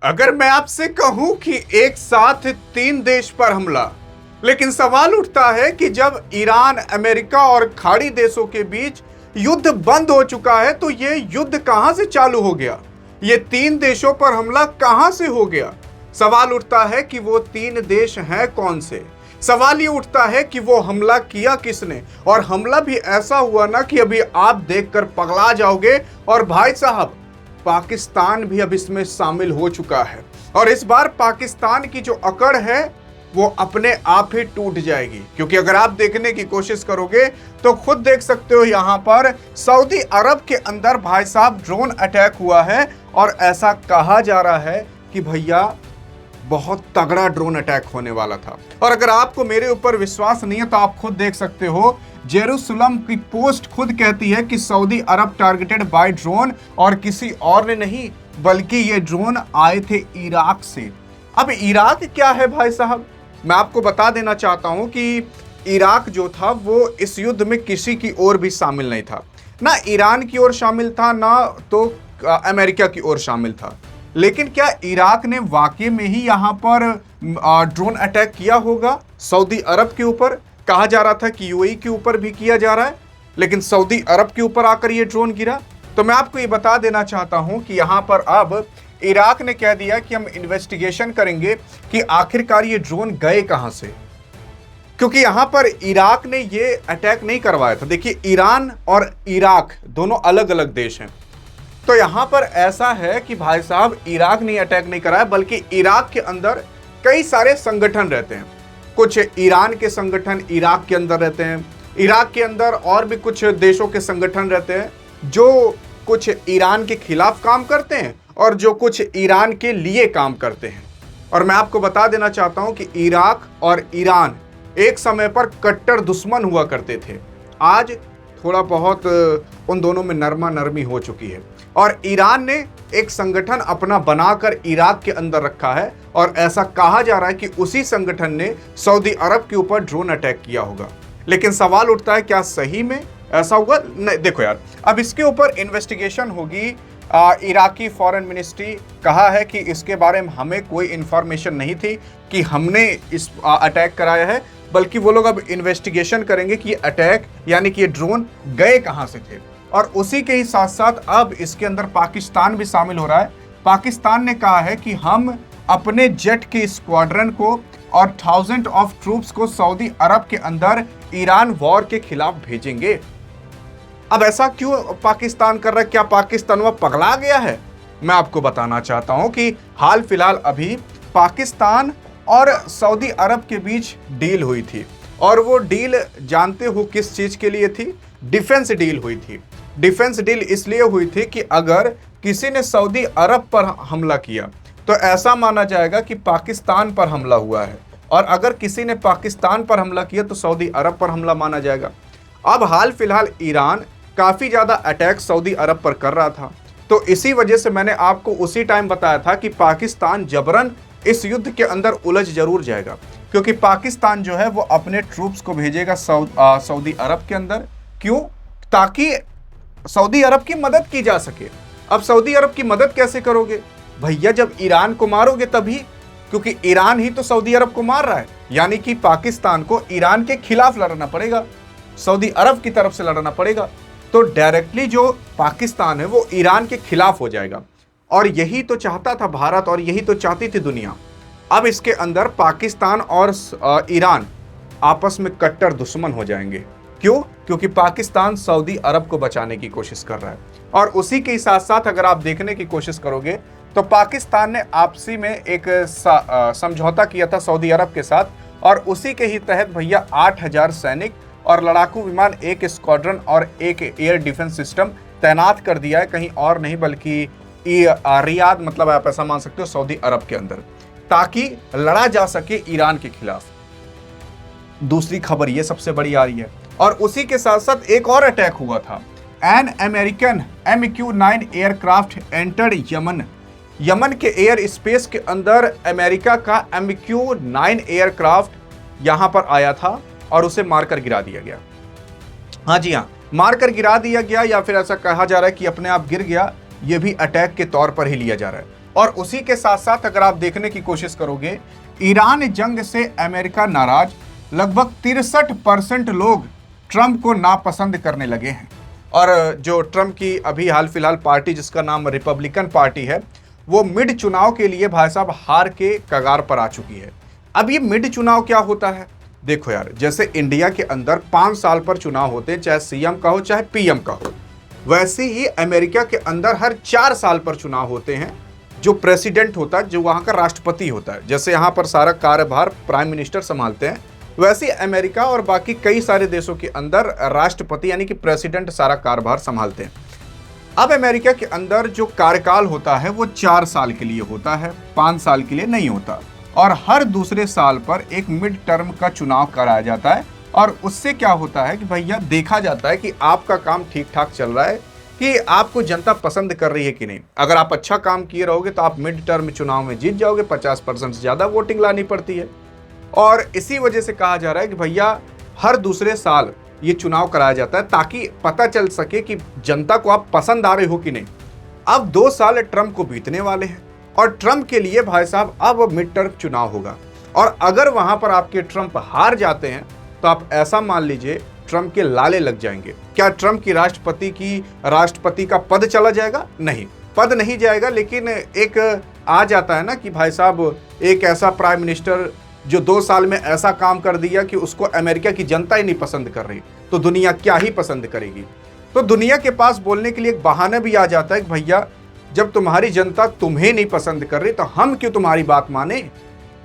अगर मैं आपसे कहूं कि एक साथ 3 देश पर हमला, लेकिन सवाल उठता है कि जब ईरान, अमेरिका और खाड़ी देशों के बीच युद्ध बंद हो चुका है तो ये युद्ध कहां से चालू हो गया? ये 3 देशों पर हमला कहां से हो गया? सवाल उठता है कि वो 3 देश हैं कौन से? सवाल ये उठता है कि वो हमला किया किसने? और हमला भी ऐसा हुआ ना कि अभी आप देखकर पगला जाओगे। और भाई साहब, पाकिस्तान भी अब इसमें शामिल हो चुका है और इस बार पाकिस्तान की जो अकड़ है वो अपने आप ही टूट जाएगी। क्योंकि अगर आप देखने की कोशिश करोगे तो खुद देख सकते हो, यहां पर सऊदी अरब के अंदर भाई साहब ड्रोन अटैक हुआ है और ऐसा कहा जा रहा है कि भैया बहुत तगड़ा ड्रोन अटैक होने वाला था। और अगर आपको मेरे ऊपर विश्वास नहीं है तो आप खुद देख सकते हो, जेरूसलम की पोस्ट खुद कहती है कि सऊदी अरब टारगेटेड बाय ड्रोन, और किसी और ने नहीं बल्कि ये ड्रोन आए थे इराक से। अब इराक क्या है भाई साहब? मैं आपको बता देना चाहता हूं कि इराक जो था वो इस युद्ध में किसी की ओर भी शामिल नहीं था, ना ईरान की ओर शामिल था, ना तो अमेरिका की ओर शामिल था। लेकिन क्या इराक ने वाकई में ही यहां पर ड्रोन अटैक किया होगा सऊदी अरब के ऊपर? कहा जा रहा था कि यूएई के ऊपर भी किया जा रहा है, लेकिन सऊदी अरब के ऊपर आकर ये ड्रोन गिरा। तो मैं आपको ये बता देना चाहता हूं कि यहां पर अब इराक ने कह दिया कि हम इन्वेस्टिगेशन करेंगे कि आखिरकार ये ड्रोन गए कहां से, क्योंकि यहां पर इराक ने ये अटैक नहीं करवाया था। देखिए, ईरान और इराक दोनों अलग अलग देश हैं। तो यहां पर ऐसा है कि भाई साहब इराक ने अटैक नहीं कराया, बल्कि इराक के अंदर कई सारे संगठन रहते हैं। कुछ ईरान के संगठन इराक के अंदर रहते हैं, इराक के अंदर और भी कुछ देशों के संगठन रहते हैं जो कुछ ईरान के खिलाफ काम करते हैं और जो कुछ ईरान के लिए काम करते हैं। और मैं आपको बता देना चाहता हूं कि इराक और ईरान एक समय पर कट्टर दुश्मन हुआ करते थे। आज थोड़ा बहुत उन दोनों में नरमा नरमी हो चुकी है और ईरान ने एक संगठन अपना बनाकर इराक के अंदर रखा है और ऐसा कहा जा रहा है कि उसी संगठन ने सऊदी अरब के ऊपर ड्रोन अटैक किया होगा। लेकिन सवाल उठता है, क्या सही में ऐसा हुआ? नहीं, देखो यार, अब इसके ऊपर इन्वेस्टिगेशन होगी। इराकी फॉरेन मिनिस्ट्री कहा है कि इसके बारे में हमें कोई इंफॉर्मेशन नहीं थी कि हमने इस अटैक कराया है, बल्कि वो लोग अब इन्वेस्टिगेशन करेंगे कि अटैक यानी कि ये ड्रोन गए कहां से थे। और उसी के ही साथ साथ अब इसके अंदर पाकिस्तान भी शामिल हो रहा है। पाकिस्तान ने कहा है कि हम अपने जेट के स्क्वाड्रन को और 1000 ऑफ ट्रूप्स को सऊदी अरब के अंदर ईरान वॉर के खिलाफ भेजेंगे। अब ऐसा क्यों पाकिस्तान कर रहा है? क्या पाकिस्तान वह पगला गया है? मैं आपको बताना चाहता हूं कि हाल फिलहाल अभी पाकिस्तान और सऊदी अरब के बीच डील हुई थी, और वो डील जानते हो किस चीज के लिए थी? डिफेंस डील हुई थी। डिफेंस डील इसलिए हुई थी कि अगर किसी ने सऊदी अरब पर हमला किया तो ऐसा माना जाएगा कि पाकिस्तान पर हमला हुआ है, और अगर किसी ने पाकिस्तान पर हमला किया तो सऊदी अरब पर हमला माना जाएगा। अब हाल फिलहाल ईरान काफ़ी ज़्यादा अटैक सऊदी अरब पर कर रहा था, तो इसी वजह से मैंने आपको उसी टाइम बताया था कि पाकिस्तान जबरन इस युद्ध के अंदर उलझ जरूर जाएगा, क्योंकि पाकिस्तान जो है वो अपने ट्रूप्स को भेजेगा सऊदी अरब के अंदर। क्यों? ताकि सऊदी अरब की मदद की जा सके। अब सऊदी अरब की मदद कैसे करोगे भैया? जब ईरान को मारोगे तभी, क्योंकि ईरान ही तो सऊदी अरब को मार रहा है, यानी कि पाकिस्तान को ईरान के खिलाफ लड़ना पड़ेगा, सऊदी अरब की तरफ से लड़ना पड़ेगा। तो डायरेक्टली जो पाकिस्तान है वो ईरान के खिलाफ हो जाएगा, और यही तो चाहता था भारत और यही तो चाहती थी दुनिया। अब इसके अंदर पाकिस्तान और ईरान आपस में कट्टर दुश्मन हो जाएंगे। क्यों? क्योंकि पाकिस्तान सऊदी अरब को बचाने की कोशिश कर रहा है, और उसी के साथ साथ अगर आप देखने की कोशिश करोगे तो पाकिस्तान ने आपसी में एक समझौता किया था सऊदी अरब के साथ, और उसी के ही तहत भैया 8000 सैनिक और लड़ाकू विमान, एक स्क्वाड्रन और एक एयर डिफेंस सिस्टम तैनात कर दिया है, कहीं और नहीं बल्कि रियाद, मतलब आप ऐसा मान सकते हो सऊदी अरब के अंदर, ताकि लड़ा जा सके ईरान के खिलाफ। दूसरी खबर ये सबसे बड़ी आ रही है, और उसी के साथ साथ एक और अटैक हुआ था। An American MQ-9 aircraft entered Yemen. Yemen के एयर स्पेस के अंदर अमेरिका का MQ-9 एयरक्राफ्ट यहां पर आया था और उसे मारकर गिरा दिया गया। हाँ जी हाँ, मारकर गिरा दिया गया, या फिर ऐसा कहा जा रहा है कि अपने आप गिर गया। यह भी अटैक के तौर पर ही लिया जा रहा है। और उसी के साथ साथ अगर आप देखने की कोशिश करोगे, ईरान जंग से अमेरिका नाराज, लगभग 63% लोग ट्रंप को नापसंद करने लगे हैं। और जो ट्रंप की अभी हाल फिलहाल पार्टी जिसका नाम रिपब्लिकन पार्टी है, वो मिड चुनाव के लिए भाई साहब हार के कगार पर आ चुकी है। अब ये मिड चुनाव क्या होता है? देखो यार, जैसे इंडिया के अंदर 5 साल पर चुनाव होते हैं, चाहे सीएम का हो चाहे पीएम का हो, वैसे ही अमेरिका के अंदर हर 4 साल पर चुनाव होते हैं। जो प्रेसिडेंट होता है, जो वहां का राष्ट्रपति होता है, जैसे यहां पर सारा कार्यभार प्राइम मिनिस्टर संभालते हैं, वैसे अमेरिका और बाकी कई सारे देशों के अंदर राष्ट्रपति यानी कि प्रेसिडेंट सारा कार्यभार संभालते हैं। अब अमेरिका के अंदर जो कार्यकाल होता है वो 4 साल के लिए होता है, 5 साल के लिए नहीं होता। और हर दूसरे साल पर एक मिड टर्म का चुनाव कराया जाता है और उससे क्या होता है कि भैया देखा जाता है कि आपका काम ठीक ठाक चल रहा है, कि आपको जनता पसंद कर रही है कि नहीं। अगर आप अच्छा काम किए रहोगे तो आप मिड टर्म चुनाव में जीत जाओगे, 50% से ज़्यादा वोटिंग लानी पड़ती है। और इसी वजह से कहा जा रहा है कि भैया हर दूसरे साल ये चुनाव कराया जाता है ताकि पता चल सके कि जनता को आप पसंद आ रहे हो कि नहीं। अब 2 साल ट्रंप को बीतने वाले हैं और ट्रंप के लिए भाई साहब अब मिड टर्म चुनाव होगा। और अगर वहां पर आपके ट्रंप हार जाते हैं तो आप ऐसा मान लीजिए ट्रंप के लाले लग जाएंगे। क्या ट्रंप की राष्ट्रपति का पद चला जाएगा? नहीं, पद नहीं जाएगा, लेकिन एक आ जाता है ना कि भाई साहब एक ऐसा प्राइम मिनिस्टर जो 2 साल में ऐसा काम कर दिया कि उसको अमेरिका की जनता ही नहीं पसंद कर रही, तो दुनिया क्या ही पसंद करेगी। तो दुनिया के पास बोलने के लिए एक बहाना भी आ जाता है कि भैया जब तुम्हारी जनता तुम्हें नहीं पसंद कर रही तो हम क्यों तुम्हारी बात माने,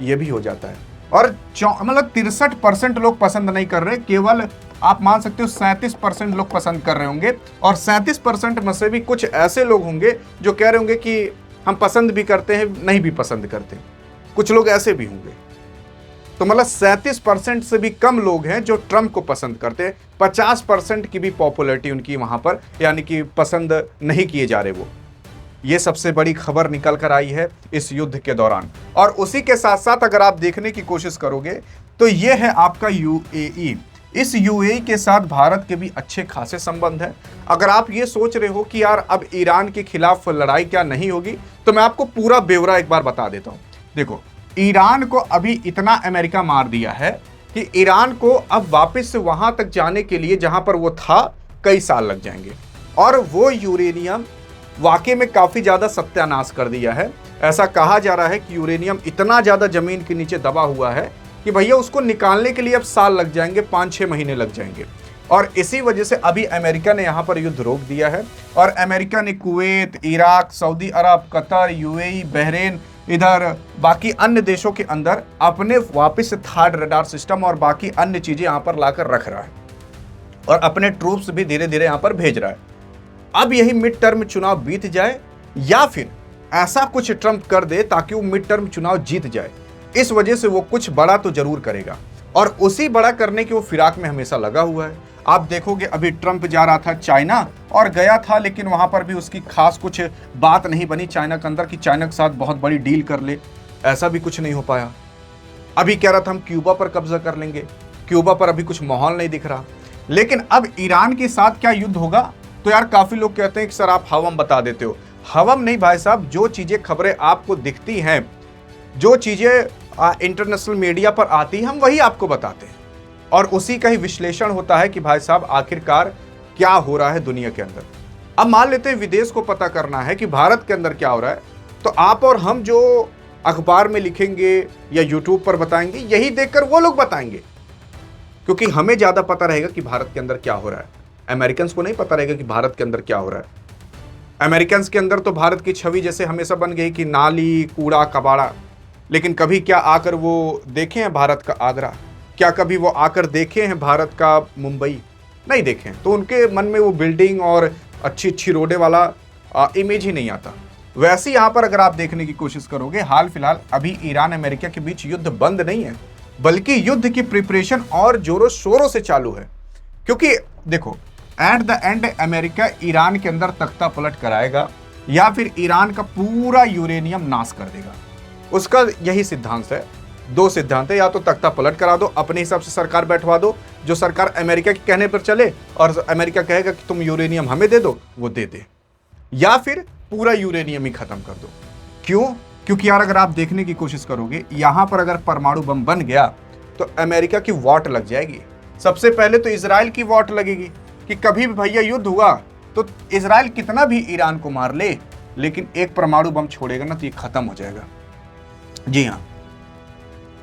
ये भी हो जाता है। और मतलब 63% लोग पसंद नहीं कर रहे, केवल आप मान सकते हो 37% लोग पसंद कर रहे होंगे। और 37% में से भी कुछ ऐसे लोग होंगे जो कह रहे होंगे कि हम पसंद भी करते हैं, नहीं भी पसंद करते, कुछ लोग ऐसे भी होंगे। तो मतलब 37% से भी कम लोग हैं जो ट्रंप को पसंद करते हैं। 50% की भी पॉपुलैरिटी उनकी वहां पर, यानी कि पसंद नहीं किए जा रहे वो। ये सबसे बड़ी खबर निकल कर आई है इस युद्ध के दौरान। और उसी के साथ साथ अगर आप देखने की कोशिश करोगे तो ये है आपका यूएई। इस यूएई के साथ भारत के भी अच्छे खासे संबंध हैं। अगर आप ये सोच रहे हो कि यार अब ईरान के खिलाफ लड़ाई क्या नहीं होगी, तो मैं आपको पूरा ब्यौरा एक बार बता देता हूँ। देखो, ईरान को अभी इतना अमेरिका मार दिया है कि ईरान को अब वापस वहां तक जाने के लिए जहां पर वो था कई साल लग जाएंगे। और वो यूरेनियम वाकई में काफी ज्यादा सत्यानाश कर दिया है। ऐसा कहा जा रहा है कि यूरेनियम इतना ज्यादा जमीन के नीचे दबा हुआ है कि भैया उसको निकालने के लिए अब साल लग जाएंगे, 5-6 महीने लग जाएंगे। और इसी वजह से अभी अमेरिका ने यहाँ पर युद्ध रोक दिया है। और अमेरिका ने कुवैत, इराक, सऊदी अरब, कतर, यूएई, बहरीन, इधर बाकी अन्य देशों के अंदर अपने वापस थर्ड रडार सिस्टम और बाकी अन्य चीजें यहाँ पर लाकर रख रहा है और अपने ट्रूप्स भी धीरे धीरे यहाँ पर भेज रहा है। अब यही मिड टर्म चुनाव बीत जाए या फिर ऐसा कुछ ट्रंप कर दे ताकि वो मिड टर्म चुनाव जीत जाए। इस वजह से वो कुछ बड़ा तो जरूर करेगा और उसी बड़ा करने की वो फिराक में हमेशा लगा हुआ है। आप देखोगे अभी ट्रंप जा रहा था चाइना और गया था, लेकिन वहां पर भी उसकी खास कुछ बात नहीं बनी चाइना के अंदर कि चाइना के साथ बहुत बड़ी डील कर ले, ऐसा भी कुछ नहीं हो पाया। अभी कह रहा था हम क्यूबा पर कब्जा कर लेंगे, क्यूबा पर अभी कुछ माहौल नहीं दिख रहा। लेकिन अब ईरान के साथ क्या युद्ध होगा, तो यार काफी लोग कहते हैं कि सर आप हवम बता देते हो। हवम नहीं भाई साहब, जो चीजें खबरें आपको दिखती हैं, जो चीजें इंटरनेशनल मीडिया पर आती हैं, हम वही आपको बताते हैं और उसी का ही विश्लेषण होता है कि भाई साहब आखिरकार क्या हो रहा है दुनिया के अंदर। अब मान लेते हैं विदेश को पता करना है कि भारत के अंदर क्या हो रहा है, तो आप और हम जो अखबार में लिखेंगे या यूट्यूब पर बताएंगे, यही देखकर वो लोग बताएंगे, क्योंकि हमें ज्यादा पता रहेगा कि भारत के अंदर क्या हो रहा है। अमेरिकन को नहीं पता रहेगा कि भारत के अंदर क्या हो रहा है। अमेरिकन के अंदर तो भारत की छवि जैसे हमेशा बन गई कि नाली, कूड़ा, कबाड़ा, लेकिन कभी क्या आकर वो देखे हैं भारत का आगरा? क्या कभी वो आकर देखे हैं भारत का मुंबई? नहीं देखे। तो उनके मन में वो बिल्डिंग और अच्छी अच्छी रोडे वाला इमेज ही नहीं आता। वैसे यहाँ पर अगर आप देखने की कोशिश करोगे, हाल फिलहाल अभी ईरान अमेरिका के बीच युद्ध बंद नहीं है, बल्कि युद्ध की प्रिपरेशन और जोरों शोरों से चालू है। क्योंकि देखो, at the end America Iran के अंदर तख्ता पलट कराएगा या फिर ईरान का पूरा यूरेनियम नाश कर देगा। उसका यही सिद्धांत है। 2 सिद्धांत है, या तो तख्ता पलट करा दो, अपने हिसाब से सरकार बैठवा दो, जो सरकार अमेरिका के कहने पर चले और अमेरिका कहेगा कि तुम यूरेनियम हमें दे दो, वो दे दे, या फिर पूरा यूरेनियम ही खत्म कर दो। क्यों? क्योंकि यार अगर आप देखने की कोशिश करोगे, यहां पर अगर परमाणु बम बन गया तो अमेरिका की वॉट लग जाएगी। सबसे पहले तो इजराइल की वॉट लगेगी कि कभी भी भैया युद्ध हुआ तो इजराइल कितना भी ईरान को मार ले, लेकिन एक परमाणु बम छोड़ेगा ना तो ये खत्म हो जाएगा। जी हाँ,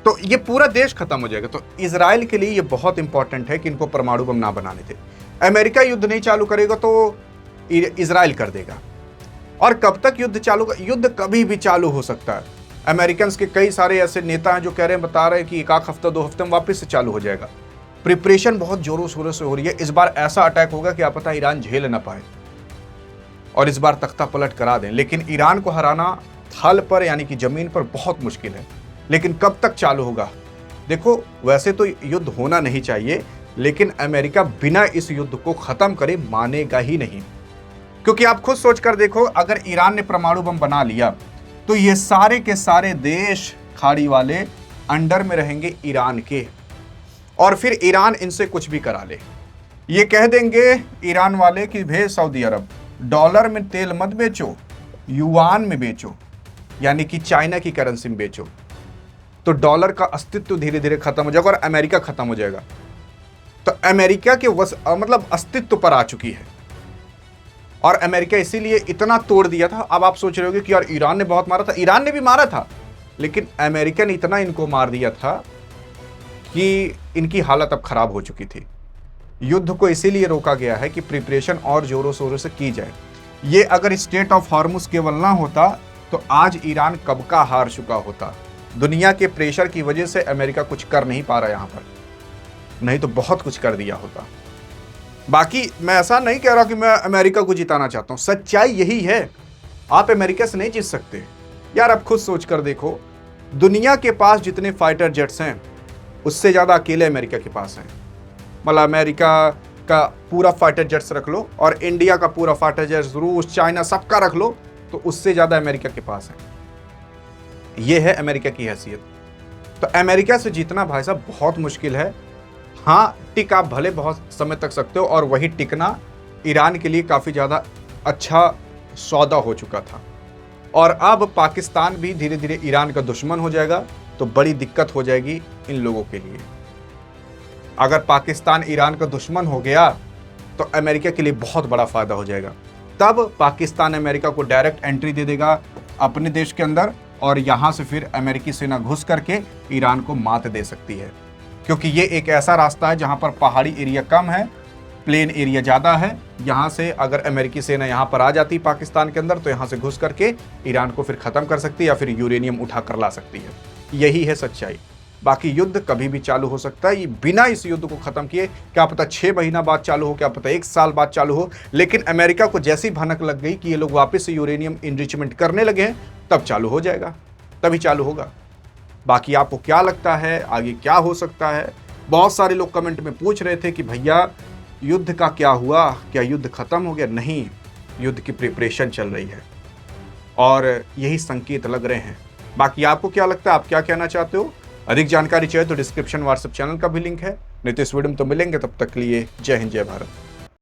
तो ये पूरा देश खत्म हो जाएगा। तो इजराइल के लिए ये बहुत इंपॉर्टेंट है कि इनको परमाणु बम ना बनाने दे। अमेरिका युद्ध नहीं चालू करेगा तो इजराइल कर देगा। और कब तक युद्ध चालू? युद्ध कभी भी चालू हो सकता है। अमेरिकन के कई सारे ऐसे नेता हैं जो कह रहे हैं, बता रहे हैं कि 1 हफ्ता 2 हफ्ते में वापस से चालू हो जाएगा। प्रिपरेशन बहुत जोरों शोरों से हो रही है। इस बार ऐसा अटैक होगा कि आप पता ईरान झेल ना पाए और इस बार तख्ता पलट करा दें। लेकिन ईरान को हराना थल पर यानी कि जमीन पर बहुत मुश्किल है। लेकिन कब तक चालू होगा? देखो, वैसे तो युद्ध होना नहीं चाहिए, लेकिन अमेरिका बिना इस युद्ध को खत्म करे मानेगा ही नहीं। क्योंकि आप खुद सोच कर देखो, अगर ईरान ने परमाणु बम बना लिया तो ये सारे के सारे देश खाड़ी वाले अंडर में रहेंगे ईरान के, और फिर ईरान इनसे कुछ भी करा ले। ये कह देंगे ईरान वाले कि भेज सऊदी अरब, डॉलर में तेल मत बेचो, युआन में बेचो, यानी कि चाइना की करेंसी में बेचो। तो डॉलर का अस्तित्व धीरे धीरे खत्म हो जाएगा और अमेरिका खत्म हो जाएगा। तो अमेरिका के मतलब अस्तित्व पर आ चुकी है। और अमेरिका इसीलिए इतना तोड़ दिया था। अब आप सोच रहे होगे कि यार ईरान ने बहुत मारा था। ईरान ने भी मारा था, लेकिन अमेरिका ने इतना इनको मार दिया था कि इनकी हालत अब खराब हो चुकी थी। युद्ध को इसीलिए रोका गया है कि प्रिपरेशन और जोरों शोरों से की जाए। ये अगर स्टेट ऑफ हॉर्मुज केवल ना होता तो आज ईरान कब का हार चुका होता। दुनिया के प्रेशर की वजह से अमेरिका कुछ कर नहीं पा रहा यहाँ पर, नहीं तो बहुत कुछ कर दिया होता। बाकी मैं ऐसा नहीं कह रहा कि मैं अमेरिका को जिताना चाहता हूं, सच्चाई यही है। आप अमेरिका से नहीं जीत सकते यार। आप खुद सोच कर देखो, दुनिया के पास जितने फाइटर जेट्स हैं उससे ज़्यादा अकेले अमेरिका के पास हैं। मतलब अमेरिका का पूरा फाइटर जेट्स रख लो और इंडिया का पूरा फाइटर जेट्स, रूस, चाइना, सबका रख लो, तो उससे ज़्यादा अमेरिका के पास है। ये है अमेरिका की हैसियत। तो अमेरिका से जीतना भाई साहब बहुत मुश्किल है। हाँ, टिक आप भले बहुत समय तक सकते हो, और वही टिकना ईरान के लिए काफ़ी ज़्यादा अच्छा सौदा हो चुका था। और अब पाकिस्तान भी धीरे धीरे ईरान का दुश्मन हो जाएगा, तो बड़ी दिक्कत हो जाएगी इन लोगों के लिए। अगर पाकिस्तान ईरान का दुश्मन हो गया तो अमेरिका के लिए बहुत बड़ा फ़ायदा हो जाएगा। तब पाकिस्तान अमेरिका को डायरेक्ट एंट्री दे देगा अपने देश के अंदर, और यहाँ से फिर अमेरिकी सेना घुस करके ईरान को मात दे सकती है। क्योंकि ये एक ऐसा रास्ता है जहाँ पर पहाड़ी एरिया कम है, प्लेन एरिया ज़्यादा है। यहाँ से अगर अमेरिकी सेना यहाँ पर आ जाती पाकिस्तान के अंदर, तो यहाँ से घुस करके ईरान को फिर ख़त्म कर सकती है या फिर यूरेनियम उठा कर ला सकती है। यही है सच्चाई। बाकी युद्ध कभी भी चालू हो सकता है। ये बिना इस युद्ध को ख़त्म किए, क्या पता 6 महीना बाद चालू हो, क्या पता 1 साल बाद चालू हो। लेकिन अमेरिका को जैसी भनक लग गई कि ये लोग वापस से यूरेनियम इनरिचमेंट करने लगे हैं, तब चालू हो जाएगा, तभी चालू होगा। बाकी आपको क्या लगता है आगे क्या हो सकता है? बहुत सारे लोग कमेंट में पूछ रहे थे कि भैया युद्ध का क्या हुआ, क्या युद्ध खत्म हो गया? नहीं, युद्ध की प्रिपरेशन चल रही है और यही संकेत लग रहे हैं। बाकी आपको क्या लगता है, आप क्या कहना चाहते हो? अधिक जानकारी चाहिए तो डिस्क्रिप्शन व्हाट्सएप चैनल का भी लिंक है। नहीं तो इस वीडियो में तो मिलेंगे। तब तक के लिए जय हिंद, जय भारत।